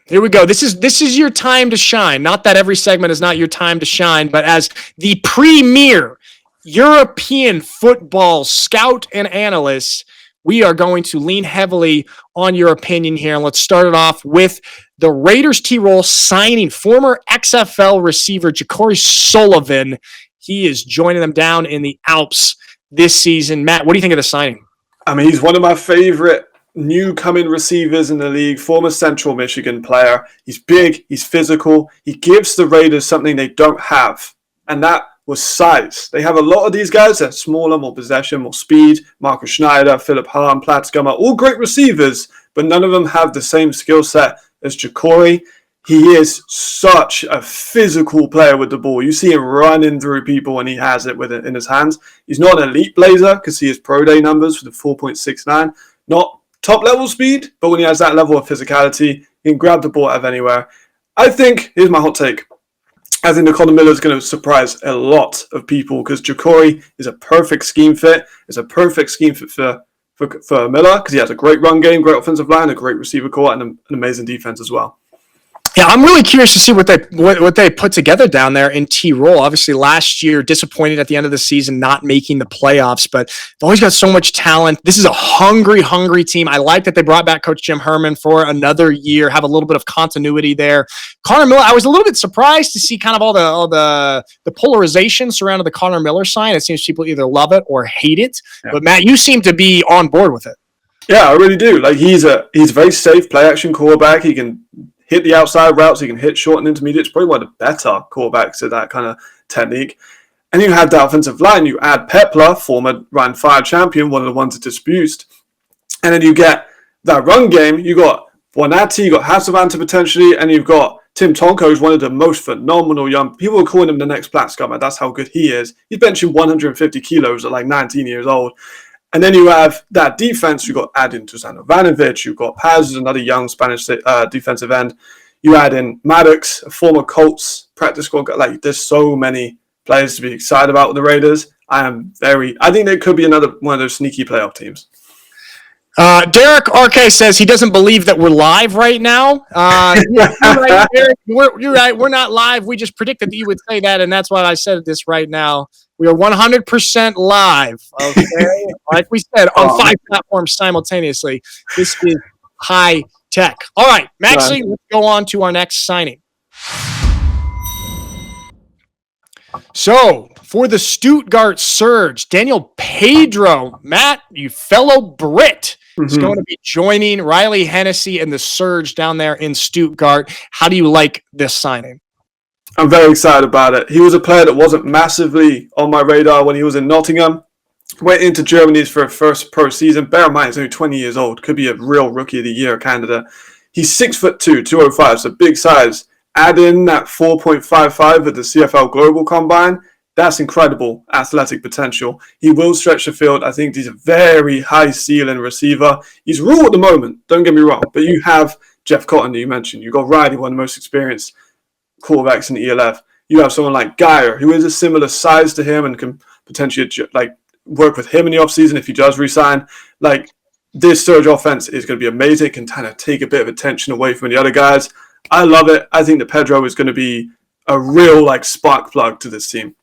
Here we go. This is your time to shine. Not that every segment is not your time to shine, but as the premier European football scout and analyst, we are going to lean heavily on your opinion here. And let's start it off with the Raiders Tirol signing former XFL receiver Jacorey Sullivan. He is joining them down in the Alps this season. Matt, what do you think of the signing? I mean, he's one of my favorite new coming receivers in the league, former Central Michigan player. He's big, he's physical. He gives the Raiders something they don't have, and that was size. They have a lot of these guys that are smaller, more possession, more speed. Marcus Schneider, Philip Hahn, Platzgummer, all great receivers, but none of them have the same skill set as Jacorey. He is such a physical player with the ball. You see him running through people when he has it with it in his hands. He's not an elite blazer because he has pro day numbers for the 4.69. Not top level speed, but when he has that level of physicality, he can grab the ball out of anywhere. I think, here's my hot take, I think Conor Miller is going to surprise a lot of people because Jacorey is a perfect scheme fit. It's a perfect scheme fit for Miller because he has a great run game, great offensive line, a great receiver core, and an amazing defense as well. Yeah, I'm really curious to see what they put together down there in Tirol. Obviously, last year, disappointed at the end of the season, not making the playoffs, but they've always got so much talent. This is a hungry team. I like that they brought back Coach Jim Herman for another year, have a little bit of continuity there. Conor Miller, I was a little bit surprised to see kind of all the polarization surrounding the Conor Miller sign. It seems people either love it or hate it. Yeah. But Matt, you seem to be on board with it. Yeah, I really do. Like he's a very safe play action quarterback. He can hit the outside routes, he can hit short and intermediate. It's probably one of the better quarterbacks at that kind of technique. And you have that offensive line. You add Pepler, former Ryan 5 champion, one of the ones that disputes. And then you get that run game. You got Buonatti, you got Hasavanta potentially, and you've got Tim Tonko, who's one of the most phenomenal young. People are calling him the next Platzgummer. That's how good he is. He's benching 150 kilos at like 19 years old. And then you have that defense. You've got add in Dusan Ivanovic. You've got Paz, who's another young Spanish defensive end. You add in Maddox, a former Colts practice squad. Like, there's so many players to be excited about with the Raiders. I think they could be another one of those sneaky playoff teams. Derek RK says he doesn't believe that we're live right now. You're right, Derek. You're right. We're not live. We just predicted that you would say that, and that's why I said this right now. We are 100% live, okay? Like we said, on 5 platforms simultaneously. This is high tech. All right, Maxie, let's go on to our next signing. So, for the Stuttgart Surge, Daniel Pedro, Matt, you fellow Brit, is going to be joining Riley Hennessy and the Surge down there in Stuttgart. How do you like this signing? I'm very excited about it. He was a player that wasn't massively on my radar when he was in Nottingham. Went into Germany for his first pro season. Bear in mind, he's only 20 years old. Could be a real Rookie of the Year candidate. He's 6'2", 205, so big size. Add in that 4.55 at the CFL Global Combine. That's incredible athletic potential. He will stretch the field. I think he's a very high ceiling receiver. He's raw at the moment, don't get me wrong. But you have Jeff Cotton that you mentioned. You've got Riley, one of the most experienced quarterbacks in the ELF. You have someone like Geyer, who is a similar size to him and can potentially like work with him in the offseason if he does resign. Like, this Surge offense is going to be amazing. It can kind of take a bit of attention away from the other guys. I love it. I think that Pedro is going to be a real like spark plug to this team.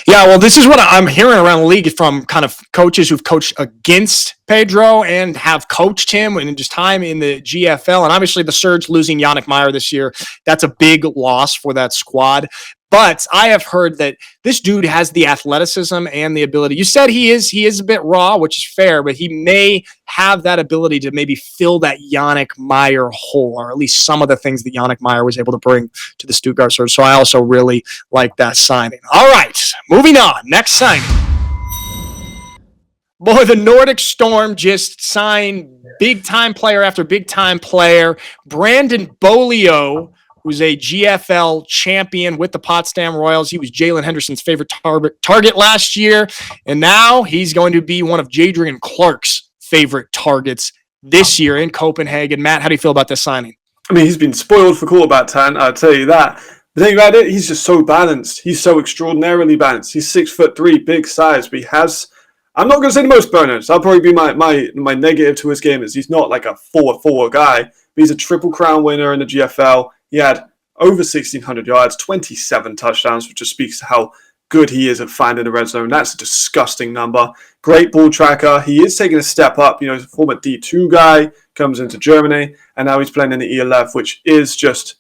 Yeah, well, this is what I'm hearing around the league from kind of coaches who've coached against Pedro and have coached him in just time in the GFL. And obviously the Surge losing Yannick Meyer this year, that's a big loss for that squad. But I have heard that this dude has the athleticism and the ability. You said he is a bit raw, which is fair, but he may have that ability to maybe fill that Yannick Meyer hole, or at least some of the things that Yannick Meyer was able to bring to the Stuttgart Surge. So I also really like that signing. All right, moving on. Next signing. Boy, the Nordic Storm just signed big-time player after big-time player. Brandon Bolio, who's a GFL champion with the Potsdam Royals. He was Jalen Henderson's favorite target last year, and now he's going to be one of Jadrian Clark's favorite targets this year in Copenhagen. Matt, how do you feel about this signing? I mean, he's been spoiled for quarterback talent, I'll tell you that. The thing about it, he's just so balanced. He's so extraordinarily balanced. He's 6'3", big size, but he has I'm not going to say the most burners. That'll probably be my negative to his game is he's not like a 4-4 guy, but he's a Triple Crown winner in the GFL. He had over 1,600 yards, 27 touchdowns, which just speaks to how good he is at finding the red zone. That's a disgusting number. Great ball tracker. He is taking a step up. He's a former D2 guy, comes into Germany, and now he's playing in the ELF, which is just,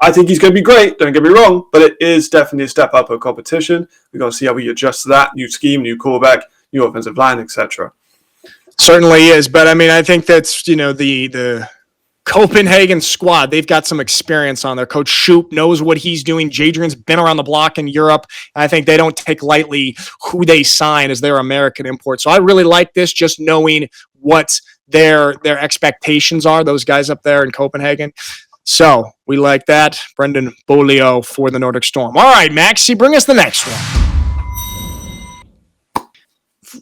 I think he's going to be great. Don't get me wrong, but it is definitely a step up of competition. We've got to see how we adjust to that. New scheme, new quarterback, new offensive line, etc. Certainly is, but I think that's, the Copenhagen squad, they've got some experience on there. Coach Shoop knows what he's doing. Jadrian's been around the block in Europe. I think they don't take lightly who they sign as their American import. So I really like this, just knowing what their expectations are, those guys up there in Copenhagen. So we like that. Brendan Bolio for the Nordic Storm. All right, Maxie, bring us the next one.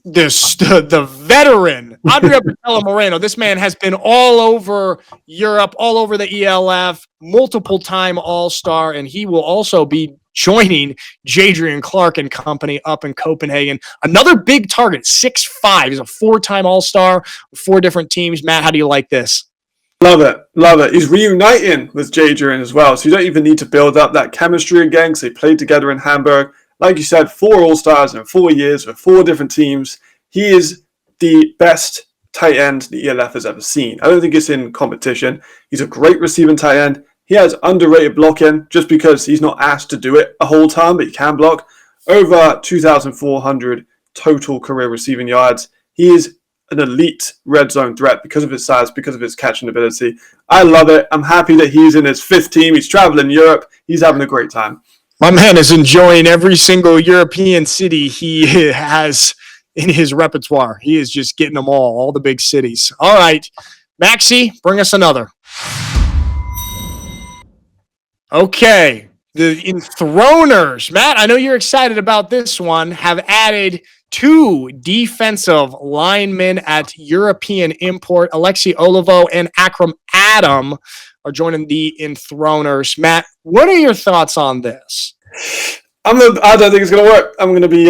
The veteran, Adria Botella Moreno. This man has been all over Europe, all over the ELF, multiple-time All-Star, and he will also be joining Jadrian Clark and company up in Copenhagen. Another big target, 6'5". He's a 4-time All-Star, 4 different teams. Matt, how do you like this? Love it. He's reuniting with Jadrian as well, so you don't even need to build up that chemistry again because they played together in Hamburg. Like you said, 4 All-Stars in 4 years with 4 different teams. He is the best tight end the ELF has ever seen. I don't think it's in competition. He's a great receiving tight end. He has underrated blocking just because he's not asked to do it a whole time, but he can block. Over 2,400 total career receiving yards. He is an elite red zone threat because of his size, because of his catching ability. I love it. I'm happy that he's in his 5th team. He's traveling Europe. He's having a great time. My man is enjoying every single European city he has in his repertoire. He is just getting them all the big cities. All right, Maxie, bring us another. Okay, the Enthroners. Matt, I know you're excited about this one, have added 2 defensive linemen at European import. Alexi Olivo and Akram Adam are joining the Enthroners. Matt, what are your thoughts on this? I don't think it's going to work. I'm going to be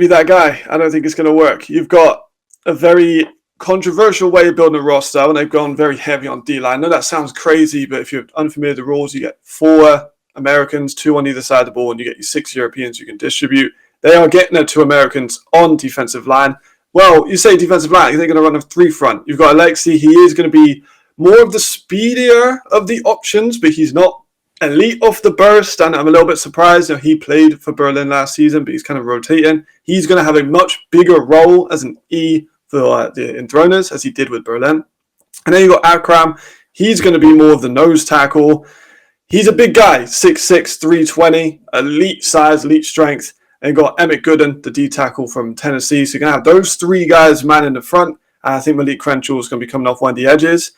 that guy. I don't think it's going to work. You've got a very controversial way of building a roster, and they've gone very heavy on D-line. I know that sounds crazy, but if you're unfamiliar with the rules, you get 4 Americans, 2 on either side of the ball, and you get your 6 Europeans you can distribute. They are getting their 2 Americans on defensive line. Well, you say defensive line, they're going to run a 3 front. You've got Alexi. He is going to be more of the speedier of the options, but he's not elite off the burst, and I'm a little bit surprised. He played for Berlin last season, but he's kind of rotating. He's going to have a much bigger role as an E for the Enthroners, as he did with Berlin. And then you got Akram. He's going to be more of the nose tackle. He's a big guy, 6'6", 320, elite size, elite strength. And you got Emmett Gooden, the D tackle from Tennessee. So you're going to have those 3 guys man in the front. And I think Malik Crenshaw is going to be coming off one of the edges.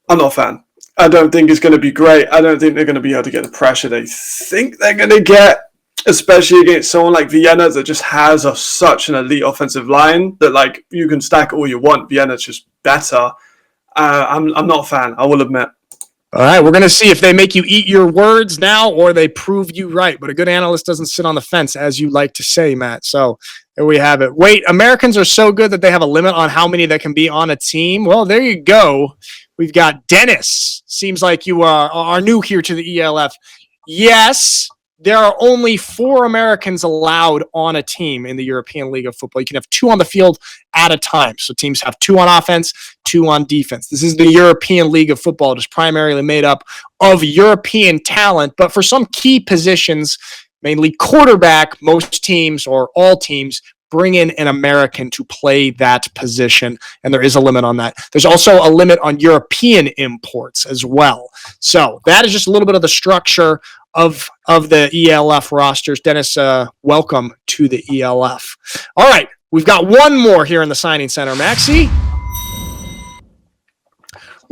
I'm not a fan. I don't think it's going to be great. I don't think they're going to be able to get the pressure they think they're going to get, especially against someone like Vienna that just has such an elite offensive line that you can stack all you want. Vienna's just better. I'm not a fan, I will admit. All right, we're going to see if they make you eat your words now or they prove you right. But a good analyst doesn't sit on the fence, as you like to say, Matt. So there we have it. Wait, Americans are so good that they have a limit on how many that can be on a team? Well, there you go. We've got Dennis. Seems like you are new here to the ELF. Yes, there are only 4 Americans allowed on a team in the European League of Football. You can have 2 on the field at a time. So teams have 2 on offense, 2 on defense. This is the European League of Football. It is primarily made up of European talent. But for some key positions, mainly quarterback, most teams or all teams bring in an American to play that position, and there is a limit on that. There's also a limit on European imports as well. So that is just a little bit of the structure of the ELF rosters. Dennis, welcome to the ELF. All right, we've got one more here in the signing center. Maxie?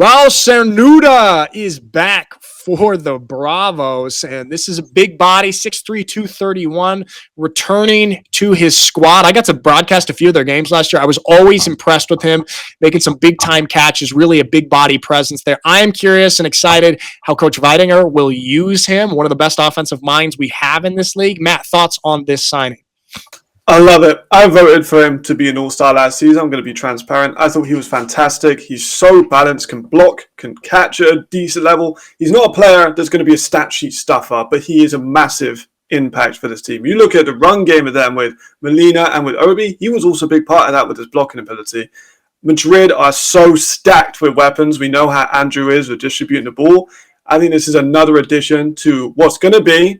Raul Cernuda is back for the Bravos, and this is a big body, 6'3", 231, returning to his squad. I got to broadcast a few of their games last year. I was always impressed with him, making some big-time catches, really a big body presence there. I am curious and excited how Coach Weidinger will use him, one of the best offensive minds we have in this league. Matt, thoughts on this signing? I love it. I voted for him to be an all-star last season. I'm going to be transparent. I thought he was fantastic. He's so balanced, can block, can catch at a decent level. He's not a player that's going to be a stat sheet stuffer, but he is a massive impact for this team. You look at the run game of them with Molina and with Obi, he was also a big part of that with his blocking ability. Madrid are so stacked with weapons. We know how Andrew is with distributing the ball. I think this is another addition to what's going to be,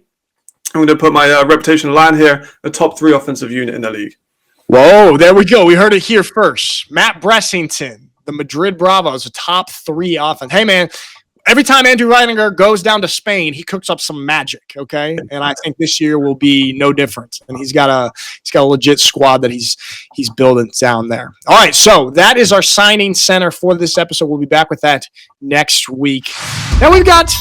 I'm going to put my reputation line here, the top 3 offensive unit in the league. Whoa, there we go. We heard it here first. Matt Bressington, the Madrid Bravos, the top 3 offense. Hey, man, every time Andrew Reininger goes down to Spain, he cooks up some magic, okay? And I think this year will be no different. And he's got a legit squad that he's building down there. All right, so that is our signing center for this episode. We'll be back with that next week. Now we've got